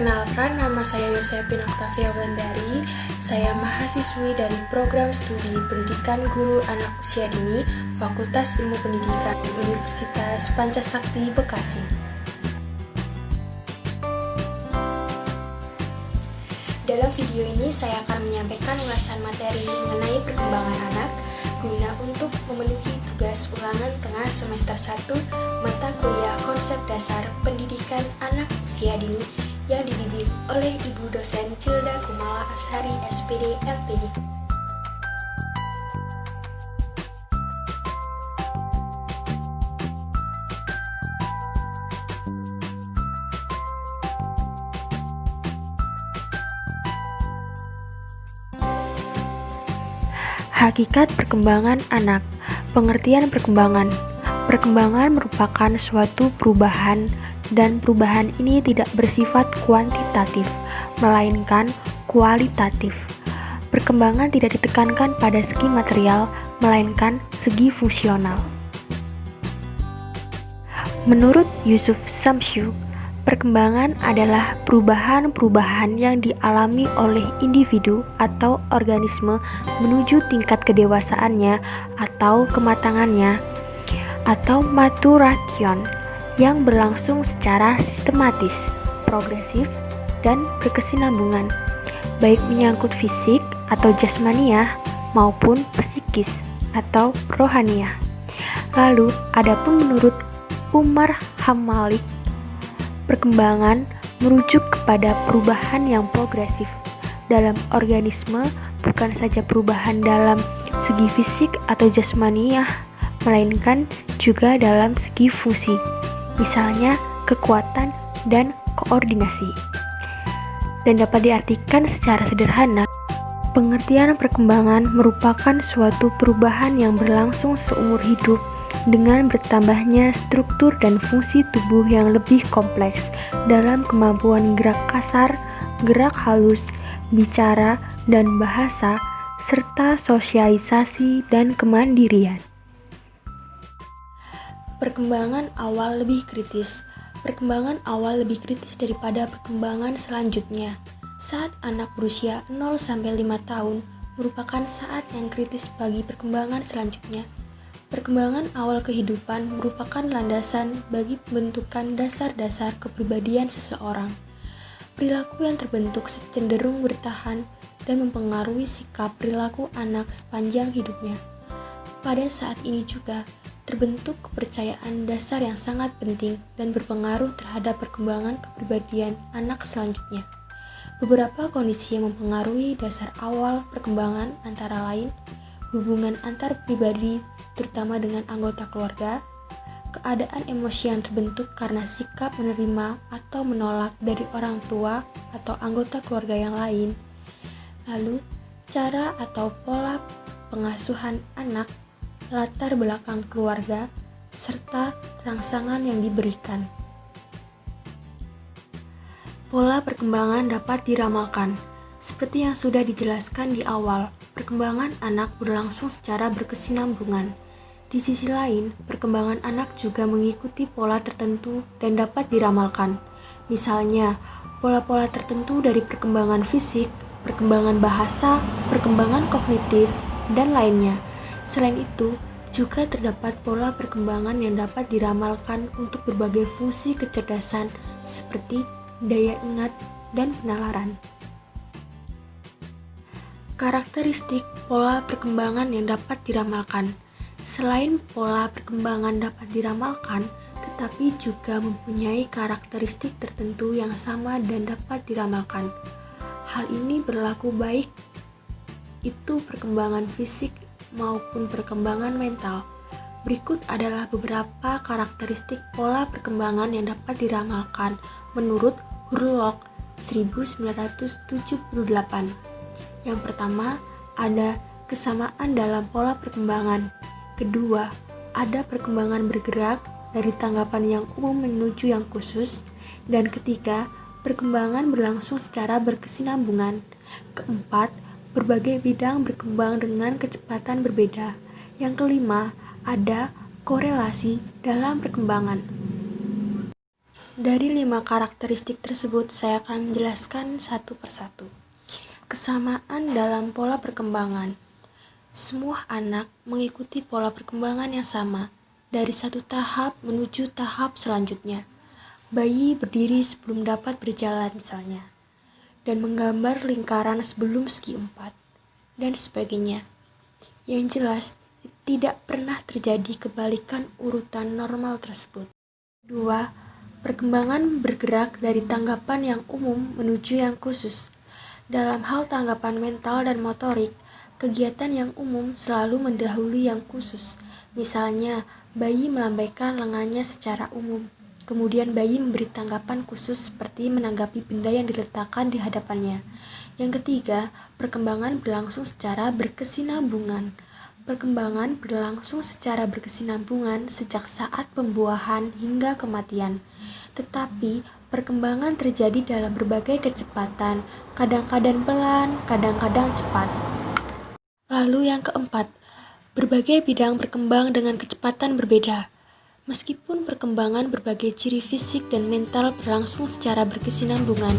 Perkenalkan, nama saya Yosepin Octavia Wulandari. Saya mahasiswi dari Program Studi Pendidikan Guru Anak Usia Dini, Fakultas Ilmu Pendidikan Universitas Pancasakti, Bekasi. Dalam video ini saya akan menyampaikan ulasan materi mengenai perkembangan anak guna untuk memenuhi tugas ulangan tengah semester 1 mata kuliah konsep dasar pendidikan anak usia dini yang dibimbing oleh Ibu dosen Cilda Kumala Ashari SPD LPD. Hakikat perkembangan anak. Pengertian perkembangan. Perkembangan merupakan suatu perubahan dan perubahan ini tidak bersifat kuantitatif, melainkan kualitatif. Perkembangan tidak ditekankan pada segi material, melainkan segi fungsional. Menurut Yusuf Samsu, perkembangan adalah perubahan-perubahan yang dialami oleh individu atau organisme menuju tingkat kedewasaannya atau kematangannya atau maturation yang berlangsung secara sistematis, progresif, dan berkesinambungan, baik menyangkut fisik atau jasmaniah maupun psikis atau rohaniah. Lalu, adapun menurut Umar Hammalik, perkembangan merujuk kepada perubahan yang progresif dalam organisme, bukan saja perubahan dalam segi fisik atau jasmaniah, melainkan juga dalam segi fungsi, misalnya kekuatan dan koordinasi. Dan dapat diartikan secara sederhana, pengertian perkembangan merupakan suatu perubahan yang berlangsung seumur hidup dengan bertambahnya struktur dan fungsi tubuh yang lebih kompleks dalam kemampuan gerak kasar, gerak halus, bicara, dan bahasa, serta sosialisasi dan kemandirian. Perkembangan awal lebih kritis. Perkembangan awal lebih kritis daripada perkembangan selanjutnya. Saat anak berusia 0-5 tahun merupakan saat yang kritis bagi perkembangan selanjutnya. Perkembangan awal kehidupan merupakan landasan bagi pembentukan dasar-dasar kepribadian seseorang. Perilaku yang terbentuk cenderung bertahan dan mempengaruhi sikap perilaku anak sepanjang hidupnya. Pada saat ini juga, terbentuk kepercayaan dasar yang sangat penting dan berpengaruh terhadap perkembangan kepribadian anak selanjutnya. Beberapa kondisi yang mempengaruhi dasar awal perkembangan antara lain hubungan antar pribadi terutama dengan anggota keluarga, keadaan emosi yang terbentuk karena sikap menerima atau menolak dari orang tua atau anggota keluarga yang lain, lalu cara atau pola pengasuhan anak, latar belakang keluarga, serta rangsangan yang diberikan. Pola perkembangan dapat diramalkan. Seperti yang sudah dijelaskan di awal, perkembangan anak berlangsung secara berkesinambungan. Di sisi lain, perkembangan anak juga mengikuti pola tertentu dan dapat diramalkan. Misalnya, pola-pola tertentu dari perkembangan fisik, perkembangan bahasa, perkembangan kognitif, dan lainnya. Selain itu, juga terdapat pola perkembangan yang dapat diramalkan untuk berbagai fungsi kecerdasan seperti daya ingat dan penalaran. Karakteristik pola perkembangan yang dapat diramalkan. Selain pola perkembangan dapat diramalkan, tetapi juga mempunyai karakteristik tertentu yang sama dan dapat diramalkan. Hal ini berlaku baik itu perkembangan fisik maupun perkembangan mental. Berikut adalah beberapa karakteristik pola perkembangan yang dapat diramalkan menurut Hurlock 1978. Yang pertama, ada kesamaan dalam pola perkembangan. Kedua, ada perkembangan bergerak dari tanggapan yang umum menuju yang khusus. Dan ketiga, perkembangan berlangsung secara berkesinambungan. Keempat, berbagai bidang berkembang dengan kecepatan berbeda. Yang kelima, ada korelasi dalam perkembangan. Dari 5 karakteristik tersebut, saya akan menjelaskan satu persatu. Kesamaan dalam pola perkembangan. Semua anak mengikuti pola perkembangan yang sama, dari satu tahap menuju tahap selanjutnya. Bayi berdiri sebelum dapat berjalan misalnya, dan menggambar lingkaran sebelum segi 4, dan sebagainya. Yang jelas, tidak pernah terjadi kebalikan urutan normal tersebut. 2. Perkembangan bergerak dari tanggapan yang umum menuju yang khusus. Dalam hal tanggapan mental dan motorik, kegiatan yang umum selalu mendahului yang khusus. Misalnya, bayi melambaikan lengannya secara umum. Kemudian bayi memberi tanggapan khusus seperti menanggapi benda yang diletakkan di hadapannya. Yang ketiga, perkembangan berlangsung secara berkesinambungan. Perkembangan berlangsung secara berkesinambungan sejak saat pembuahan hingga kematian. Tetapi, perkembangan terjadi dalam berbagai kecepatan, kadang-kadang pelan, kadang-kadang cepat. Lalu yang keempat, berbagai bidang berkembang dengan kecepatan berbeda. Meskipun perkembangan berbagai ciri fisik dan mental berlangsung secara berkesinambungan,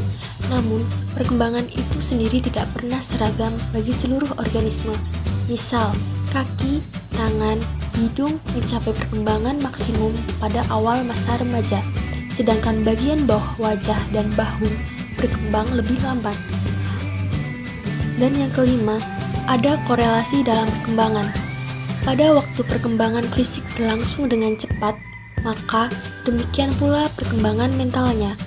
namun perkembangan itu sendiri tidak pernah seragam bagi seluruh organisme. Misal, kaki, tangan, hidung mencapai perkembangan maksimum pada awal masa remaja, sedangkan bagian bawah wajah dan bahu berkembang lebih lambat. Dan yang kelima, ada korelasi dalam perkembangan. Pada waktu perkembangan fisik berlangsung dengan cepat, maka demikian pula perkembangan mentalnya.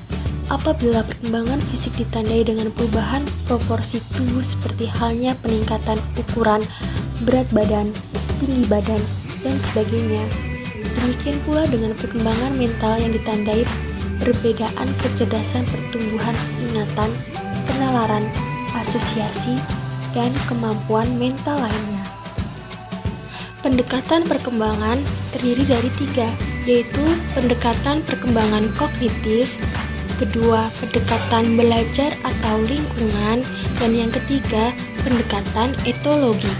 Apabila perkembangan fisik ditandai dengan perubahan proporsi tubuh seperti halnya peningkatan ukuran, berat badan, tinggi badan, dan sebagainya, demikian pula dengan perkembangan mental yang ditandai perbedaan kecerdasan pertumbuhan ingatan, penalaran, asosiasi, dan kemampuan mental lainnya. Pendekatan perkembangan terdiri dari 3, yaitu pendekatan perkembangan kognitif, kedua pendekatan belajar atau lingkungan, dan yang ketiga pendekatan etologi,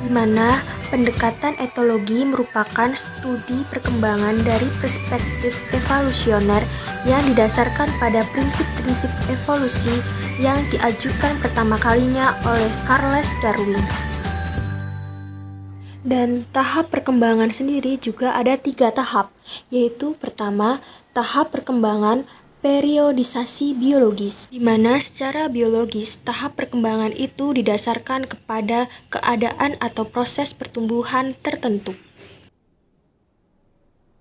di mana pendekatan etologi merupakan studi perkembangan dari perspektif evolusioner yang didasarkan pada prinsip-prinsip evolusi yang diajukan pertama kalinya oleh Charles Darwin. Dan tahap perkembangan sendiri juga ada 3 tahap, yaitu pertama, tahap perkembangan periodisasi biologis, di mana secara biologis tahap perkembangan itu didasarkan kepada keadaan atau proses pertumbuhan tertentu.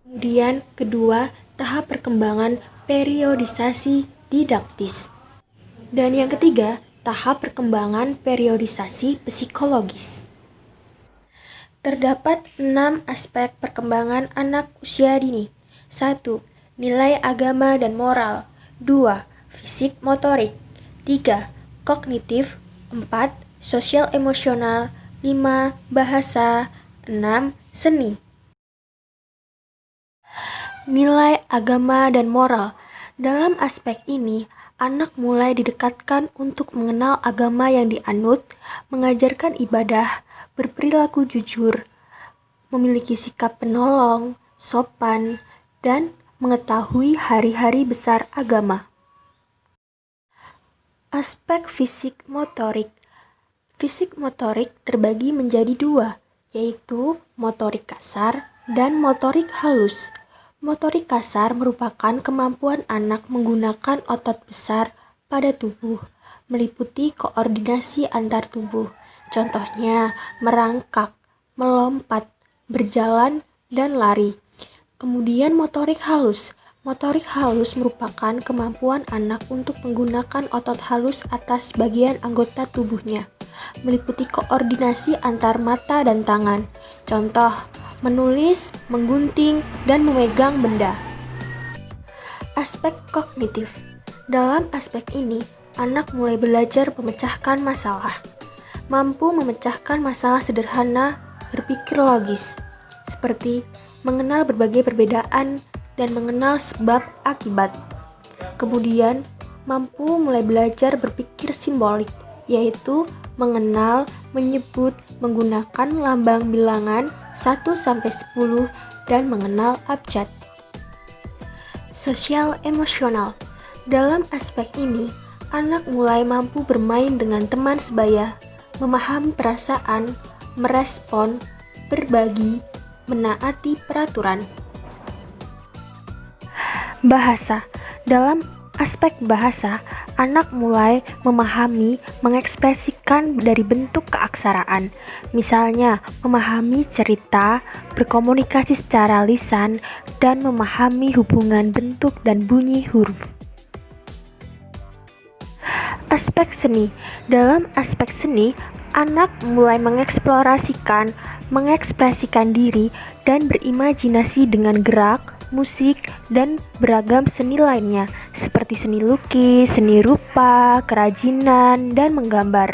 Kemudian kedua, tahap perkembangan periodisasi didaktis. Dan yang ketiga, tahap perkembangan periodisasi psikologis. Terdapat 6 aspek perkembangan anak usia dini. 1. Nilai agama dan moral. 2. Fisik motorik. 3. Kognitif. 4. Sosial emosional. 5. Bahasa. 6. Seni. Nilai agama dan moral. Dalam aspek ini, anak mulai didekatkan untuk mengenal agama yang dianut, mengajarkan ibadah, berperilaku jujur, memiliki sikap penolong, sopan, dan mengetahui hari-hari besar agama. Aspek fisik motorik. Fisik motorik terbagi menjadi 2, yaitu motorik kasar dan motorik halus. Motorik kasar merupakan kemampuan anak menggunakan otot besar pada tubuh, meliputi koordinasi antar tubuh. Contohnya, merangkak, melompat, berjalan, dan lari. Kemudian motorik halus. Motorik halus merupakan kemampuan anak untuk menggunakan otot halus atas bagian anggota tubuhnya, meliputi koordinasi antar mata dan tangan. Contoh, menulis, menggunting, dan memegang benda. Aspek kognitif. Dalam aspek ini, anak mulai belajar memecahkan masalah, mampu memecahkan masalah sederhana, berpikir logis, seperti mengenal berbagai perbedaan dan mengenal sebab akibat. Kemudian, mampu mulai belajar berpikir simbolik, yaitu mengenal, menyebut, menggunakan lambang bilangan 1-10 dan mengenal abjad. Sosial emosional. Dalam aspek ini, anak mulai mampu bermain dengan teman sebaya, memahami perasaan, merespon, berbagi, menaati peraturan. Bahasa. Dalam aspek bahasa, anak mulai memahami, mengekspresikan dari bentuk keaksaraan. Misalnya, memahami cerita, berkomunikasi secara lisan, dan memahami hubungan bentuk dan bunyi huruf. Aspek seni. Dalam aspek seni, anak mulai mengekspresikan diri dan berimajinasi dengan gerak, musik, dan beragam seni lainnya, seperti seni lukis, seni rupa, kerajinan, dan menggambar.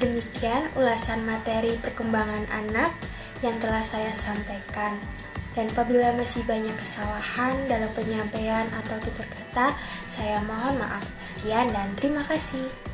Demikian ulasan materi perkembangan anak yang telah saya sampaikan. Dan apabila masih banyak kesalahan dalam penyampaian atau tutur kata, saya mohon maaf. Sekian dan terima kasih.